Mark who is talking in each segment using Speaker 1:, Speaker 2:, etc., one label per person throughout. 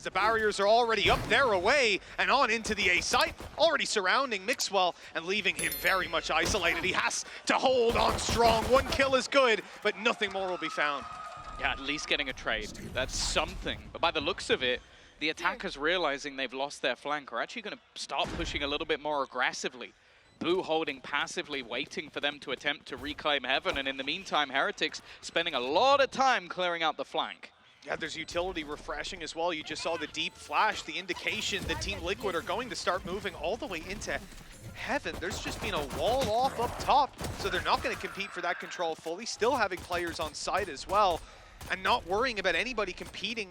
Speaker 1: The barriers are already up there away and on into the A site, already surrounding mixwell and leaving him very much isolated. He has to hold on strong. One kill is good, but nothing more will be found.
Speaker 2: Yeah, at least getting a trade. That's something. But by the looks of it, the attackers realizing they've lost their flank are actually going to start pushing a little bit more aggressively. Boo holding passively, waiting for them to attempt to reclaim heaven, and in the meantime, Heretics spending a lot of time clearing out the flank.
Speaker 1: Yeah, there's utility refreshing as well. You just saw the deep flash, the indication that Team Liquid are going to start moving all the way into heaven. There's just been a wall off up top, so they're not going to compete for that control fully. Still having players on site as well, and not worrying about anybody competing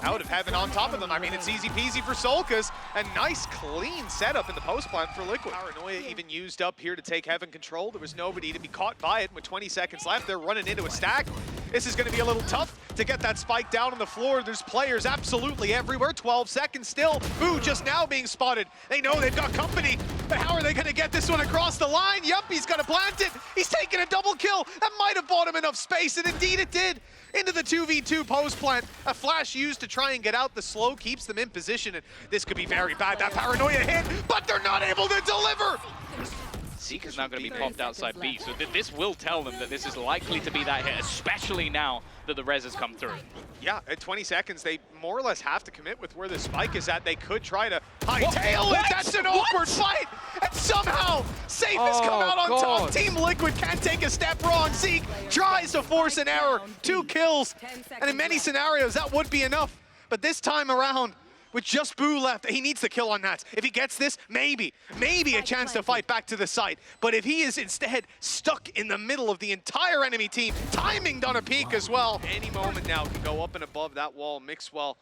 Speaker 1: out of heaven on top of them. I mean, it's easy peasy for soulcas. A nice, clean setup in the post plant for Liquid. Paranoia even used up here to take heaven control. There was nobody to be caught by it. With 20 seconds left, they're running into a stack. This is going to be a little tough to get that spike down on the floor. There's players absolutely everywhere. 12 seconds still. Boo just now being spotted. They know they've got company, but how are they going to get this one across the line? Yep, he's going to plant it. He's taking a double kill. That might have bought him enough space, and indeed it did. Into the 2v2 post plant. A flash used to try and get out. The slow keeps them in position, and this could be very bad. That paranoia hit, but they're not able to deliver.
Speaker 2: Zeek is now going to be popped outside B, so this will tell them that this is likely to be that hit, especially now that the res has come through.
Speaker 1: Yeah, at 20 seconds, they more or less have to commit with where the spike is at. They could try to hightail it. That's an awkward fight. And somehow, Sayf has come out on top. Team Liquid can't take a step wrong. Zeek tries to force an error. 2 kills. And in many scenarios, that would be enough. But this time around, with just Boo left, he needs the kill on Nats. If he gets this, maybe a chance to fight back to the site. But if he is instead stuck in the middle of the entire enemy team, timing on a peak as well, any moment now can go up and above that wall. Mixwell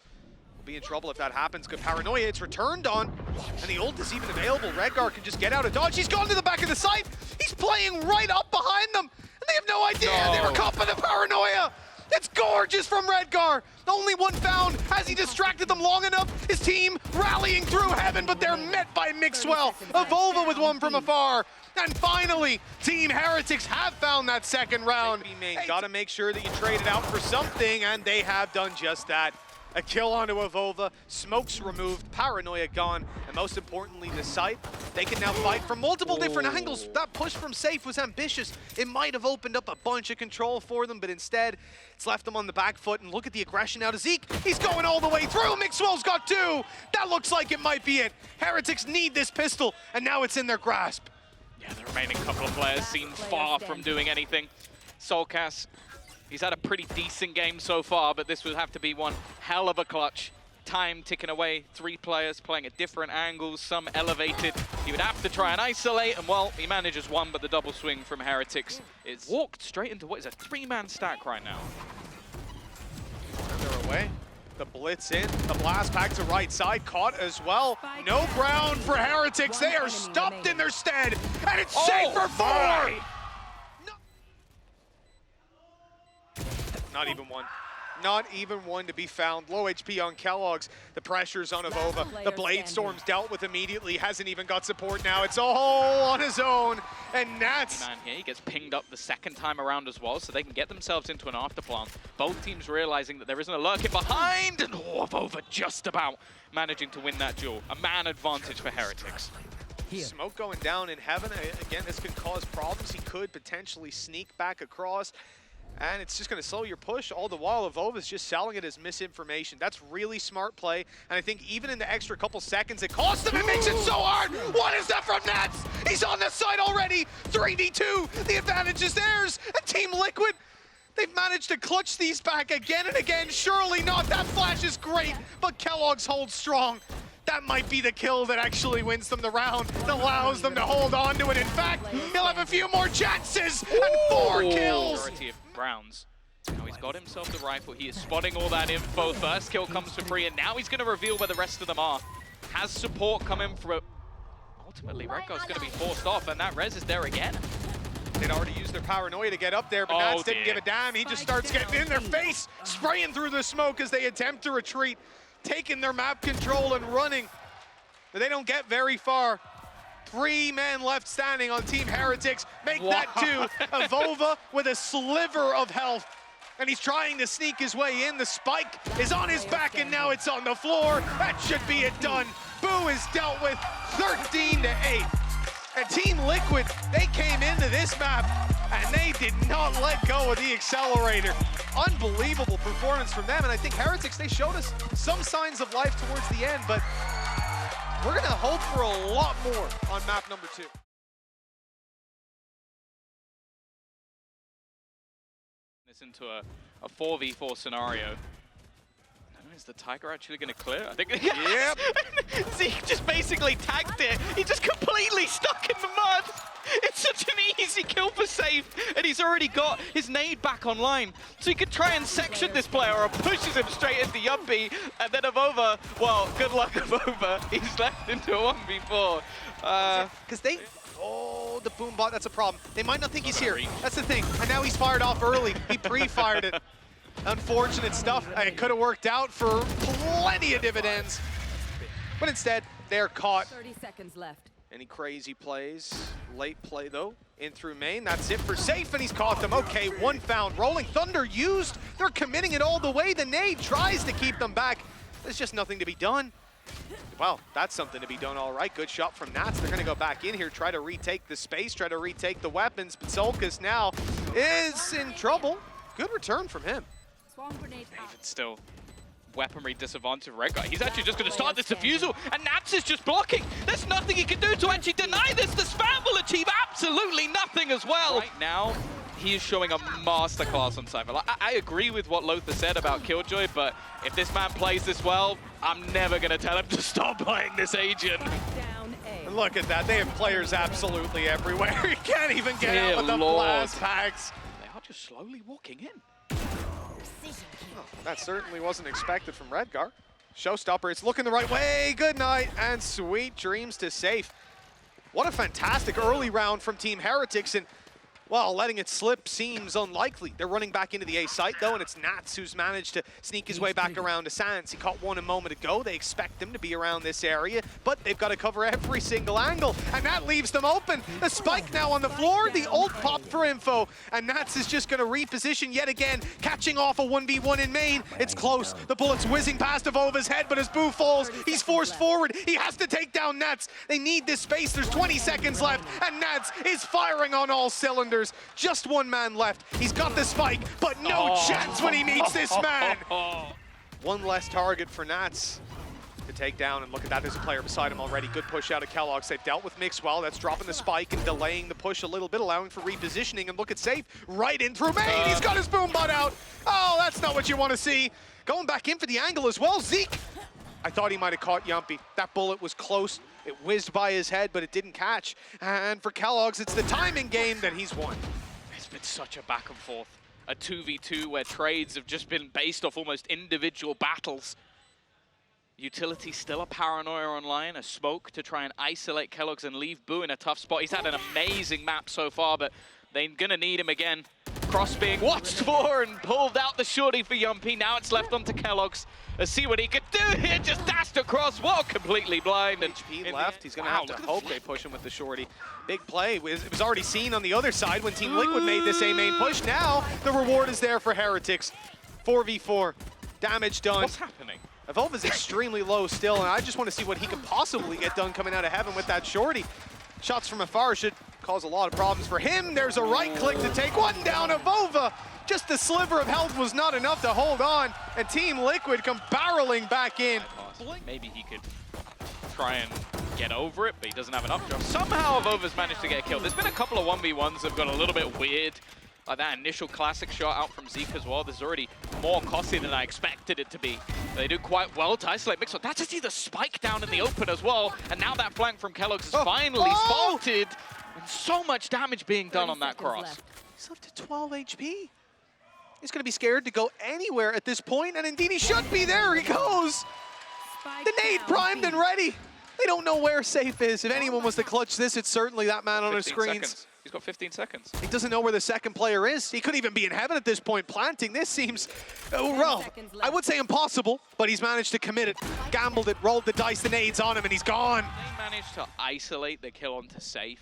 Speaker 1: will be in trouble if that happens. Good paranoia, it's returned on, and the ult is even available. Redgar can just get out of dodge. He's gone to the back of the site. He's playing right up behind them, and they have no idea. They were caught by the paranoia. It's gorgeous from Redgar. Only one found. Has he distracted them long enough? His team rallying through heaven, but they're met by mixwell. AvovA with one from afar. And finally, Team Heretics have found that second round. Gotta make sure that you trade it out for something, and they have done just that. A kill onto AvovA, smokes removed, paranoia gone, and most importantly, the site. They can now fight from multiple different angles. That push from Sayf was ambitious. It might have opened up a bunch of control for them, but instead, it's left them on the back foot. And look at the aggression out of Zeek. He's going all the way through. Mixwell's got 2. That looks like it might be it. Heretics need this pistol, and now it's in their grasp.
Speaker 2: Yeah, the remaining couple of players seem far from doing anything. soulcas, he's had a pretty decent game so far, but this would have to be one hell of a clutch. Time ticking away, 3 players playing at different angles, some elevated. He would have to try and isolate, and well, he manages one, but the double swing from Heretics is walked straight into what is a 3-man stack right now.
Speaker 1: And they're away. The blitz in, the blast back to right side, caught as well. No ground for Heretics. They are stopped in their stead, and it's Sayf for 4! Not even one. Not even one to be found. Low HP on keloqz. The pressure's on AvovA. The Blade Storm's dealt with immediately. Hasn't even got support now. It's all on his own. And Nats.
Speaker 2: Man, here he gets pinged up the second time around as well, so they can get themselves into an afterplant. Both teams realizing that there isn't a lurking behind. And AvovA just about managing to win that duel. A man advantage for Heretics.
Speaker 1: Smoke going down in heaven. Again, this could cause problems. He could potentially sneak back across. And it's just going to slow your push. All the while, AvovA's just selling it as misinformation. That's really smart play. And I think even in the extra couple seconds, it costs them. It makes it so hard. What is that from Nats? He's on the side already. 3v2. The advantage is theirs. And Team Liquid, they've managed to clutch these back again and again. Surely not. That flash is great, but keloqz holds strong. That might be the kill that actually wins them the round, that allows them to hold on to it. In fact, he'll have a few more chances and 4 kills.
Speaker 2: Majority of rounds. Now he's got himself the rifle. He is spotting all that info. First kill comes for free, and now he's going to reveal where the rest of them are. Has support coming from... Ultimately, Redgar's going to be forced off, and that res is there again.
Speaker 1: They'd already used their paranoia to get up there, but Nats didn't give a damn. He just starts getting in their face, spraying through the smoke as they attempt to retreat. Taking their map control and running, but they don't get very far. 3 men left standing on Team Heretics. Make that 2. AvovA with a sliver of health. and he's trying to sneak his way in. The spike is on his back, and now it's on the floor. That should be it done. Boo is dealt with 13-8. And Team Liquid, they came into this map, and they did not let go of the accelerator. Unbelievable performance from them, and I think Heretics, they showed us some signs of life towards the end, but we're gonna hope for a lot more on map number 2.
Speaker 2: This into a 4v4 scenario. Is the Tiger actually going to clear? I think.
Speaker 1: Yep.
Speaker 2: Zeek just basically tagged it. He just completely stuck in the mud. It's such an easy kill for Sayf, and he's already got his nade back online. So he could try and section this player or pushes him straight into Jamppi, and then AvovA, well, good luck AvovA. He's left into a 1v4.
Speaker 1: Because they... Oh, the boom bot, that's a problem. They might not think he's here. That's the thing. And now he's fired off early. He pre-fired it. Unfortunate stuff. It could have worked out for plenty of dividends. But instead, they're caught.
Speaker 3: 30 seconds left.
Speaker 1: Any crazy plays? Late play, though. In through main. That's it for Sayf, and he's caught them. Okay, one found. Rolling Thunder used. They're committing it all the way. The nade tries to keep them back. There's just nothing to be done. Well, that's something to be done, all right. Good shot from Nats. They're going to go back in here, try to retake the space, try to retake the weapons. But soulcas now is in trouble. Good return from him.
Speaker 2: Even still, weaponry disadvantage Redgar. He's actually just going to start this defusal, and Nats is just blocking. There's nothing he can do to actually deny this. The spam will achieve absolutely nothing as well. Right now, he is showing a masterclass on Sayf. Like, I agree with what Lothar said about Killjoy, but if this man plays this well, I'm never going to tell him to stop playing this agent.
Speaker 1: And look at that. They have players absolutely everywhere. You can't even get out with the blast packs.
Speaker 2: They are just slowly walking in.
Speaker 1: Oh, that certainly wasn't expected from Redgar. Showstopper, it's looking the right way. Good night and sweet dreams to Sayf. What a fantastic early round from Team Heretics, and well, letting it slip seems unlikely. They're running back into the A site, though, and it's Nats who's managed to sneak his way back around to Sans. He caught one a moment ago. They expect him to be around this area, but they've got to cover every single angle, and that leaves them open. The spike now on the floor, the ult pop for info, and Nats is just going to reposition yet again, catching off a 1v1 in main. It's close. The bullet's whizzing past AvovA's head, but as Boo falls, he's forced forward. He has to take down Nats. They need this space. There's 20 seconds left, and Nats is firing on all cylinders. Just one man left. He's got the spike, but no chance when he meets this man. One less target for Nats to take down, and look at that, there's a player beside him already. Good push out of keloqz. They've dealt with mixwell. That's dropping the spike and delaying the push a little bit, allowing for repositioning, and look at Sayf right in through main. He's got his boom butt out. Oh, that's not what you want to see. Going back in for the angle as well, Zeek. I thought he might have caught Jamppi. That bullet was close. It whizzed by his head, but it didn't catch. And for keloqz, it's the timing game that he's won.
Speaker 2: It's been such a back and forth. A 2v2 where trades have just been based off almost individual battles. Utility still a paranoia online, a smoke to try and isolate keloqz and leave Boo in a tough spot. He's had an amazing map so far, but they're gonna need him again. Cross being watched for and pulled out the shorty for Jamppi. Now it's left onto keloqz. Let's see what he could do here. Just dashed across. Whoa, completely blind. And
Speaker 1: HP left. He's going to have to hope they push him with the shorty. Big play. It was already seen on the other side when Team Liquid made this A main push. Now the reward is there for Heretics. 4v4. Damage done.
Speaker 2: What's happening?
Speaker 1: AvovA's extremely low still, and I just want to see what he could possibly get done coming out of heaven with that shorty. Shots from afar should cause a lot of problems for him. There's a right click to take one down. AvovA, just a sliver of health was not enough to hold on, and Team Liquid come barreling back in.
Speaker 2: Maybe he could try and get over it, but he doesn't have enough jump. Somehow AvovA's managed to get killed. There's been a couple of 1v1s that have got a little bit weird. Like that initial classic shot out from Zeek as well. This is already more costly than I expected it to be. They do quite well to isolate mixwell. That's just the spike down in the open as well. And now that flank from keloqz is finally spotted. And so much damage being done on that cross.
Speaker 1: He's left to 12 HP. He's going to be scared to go anywhere at this point, and indeed he should be. There he goes. The nade primed and ready. They don't know where Sayf is. If anyone was to clutch this, it's certainly that man on the screens.
Speaker 2: He's got 15 seconds.
Speaker 1: He doesn't know where the second player is. He could even be in heaven at this point. Planting this seems, well, I would say impossible, but he's managed to commit it. Gambled it, rolled the dice, the nades on him, and he's gone.
Speaker 2: They managed to isolate the kill onto Sayf.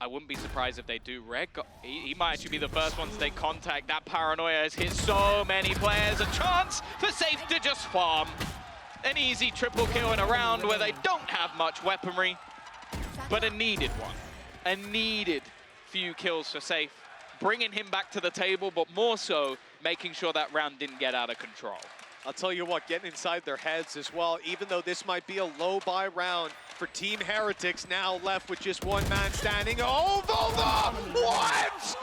Speaker 2: I wouldn't be surprised if they do. Redgar, he might actually be the first one to take contact. That paranoia has hit so many players. A chance for Sayf to just farm. An easy triple kill in a round where they don't have much weaponry, but a needed one. A needed few kills for Sayf, bringing him back to the table, but more so making sure that round didn't get out of control.
Speaker 1: I'll tell you what, getting inside their heads as well, even though this might be a low buy round for Team Heretics, now left with just one man standing. Oh, AvovA! What?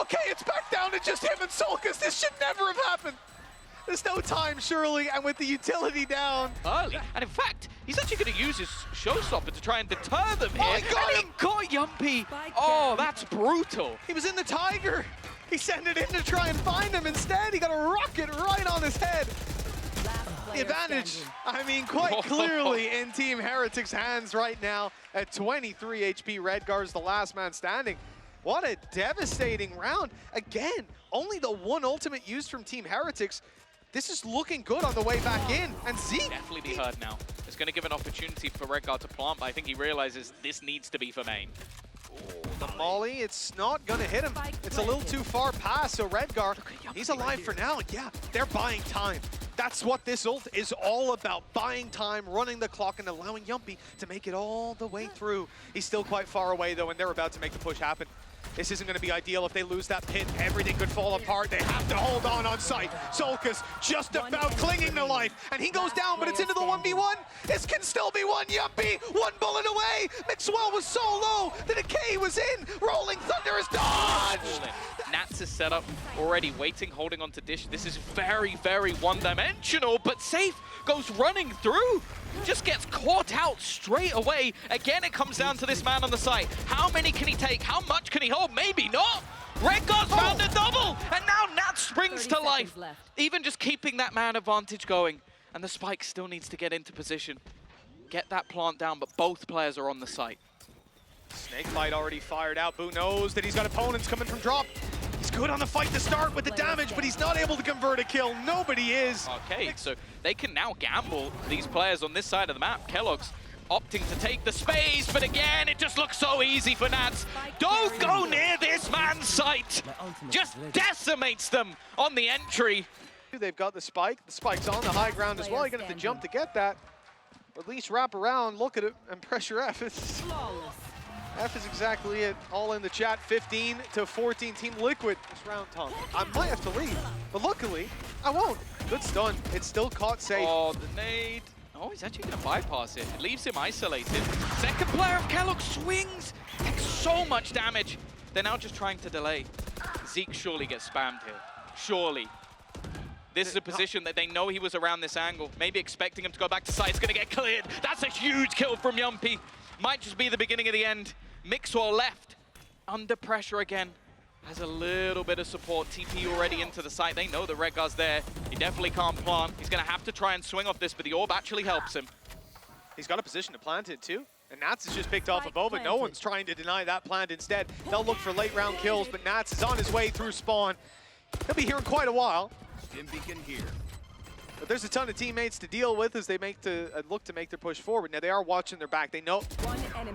Speaker 1: Okay, it's back down to just him and soulcas. This should never have happened. There's no time, surely, and with the utility down.
Speaker 2: Early, and in fact, he's actually going to use his showstopper to try and deter them here.
Speaker 1: Oh, he got him!
Speaker 2: He got Jamppi. Oh, that's brutal.
Speaker 1: He was in the Tiger. He sent it in to try and find him. Instead, he got a rocket right on his head. The advantage, I mean, quite clearly in Team Heretics' hands right now. At 23 HP, Redgar's the last man standing. What a devastating round. Again, only the one ultimate used from Team Heretics. This is looking good on the way back in. And Zeek...
Speaker 2: Definitely be heard now. It's going to give an opportunity for Redgar to plant, but I think he realizes this needs to be for main.
Speaker 1: The molly, it's not going to hit him. It's a little too far past, so Redgar, he's alive for now. Yeah, they're buying time. That's what this ult is all about, buying time, running the clock, and allowing Jamppi to make it all the way through. He's still quite far away, though, and they're about to make the push happen. This isn't going to be ideal. If they lose that pit, everything could fall apart. They have to hold on site. soulcas just about clinging to life, and he goes down, but it's into the 1v1. This can still be one. Jamppi, one bullet away. Mixwell was so low. The decay was in. Rolling Thunder is dodged.
Speaker 2: Nats is set up already, waiting, holding on to Dish. This is very, very one-dimensional, but Sayf goes running through. Just gets caught out straight away. Again, it comes down to this man on the site. How many can he take? How much can he hold? Maybe not. Redgar's found a double, and now Nats springs to life. Even just keeping that man advantage going. And the spike still needs to get into position. Get that plant down, but both players are on the site.
Speaker 1: Snakebite already fired out. Boo knows that he's got opponents coming from drop. He's good on the fight to start with the damage, but he's not able to convert a kill. Nobody is.
Speaker 2: Okay, so they can now gamble, these players on this side of the map. keloqz opting to take the space, but again, it just looks so easy for Nats. Don't go near this man's site. Just decimates them on the entry.
Speaker 1: They've got the spike. The spike's on the high ground as well. You're going to have to jump to get that. Or at least wrap around, look at it, and pressure F. F is exactly it. All in the chat. 15-14 Team Liquid this round, Tom. I might have to leave, but luckily, I won't. Good stun. It's still caught safe.
Speaker 2: Oh, the nade. Oh, he's actually going to bypass it. It leaves him isolated. Second player of keloqz swings. Takes so much damage. They're now just trying to delay. Zeek surely gets spammed here. Surely. This is a position that they know he was around this angle. Maybe expecting him to go back to site. It's going to get cleared. That's a huge kill from Jamppi. Might just be the beginning of the end. Mixwell left. Under pressure again. Has a little bit of support. TP already into the site. They know that Redgar's there. He definitely can't plant. He's going to have to try and swing off this, but the orb actually helps him.
Speaker 1: He's got a position to plant it too. And Nats has just picked off AvovA. No one's trying to deny that plant instead. They'll look for late round kills, but Nats is on his way through spawn. He'll be here in quite a while. But there's a ton of teammates to deal with as they look to make their push forward. Now they are watching their back. They know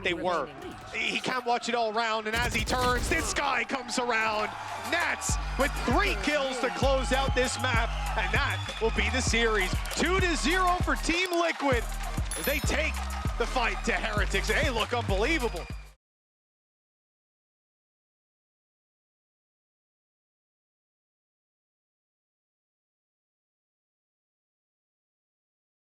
Speaker 1: they were. He can't watch it all around, and as he turns, this guy comes around. Nats with 3 kills to close out this map, and that will be the series. 2-0 for Team Liquid. They take the fight to Heretics. They look unbelievable.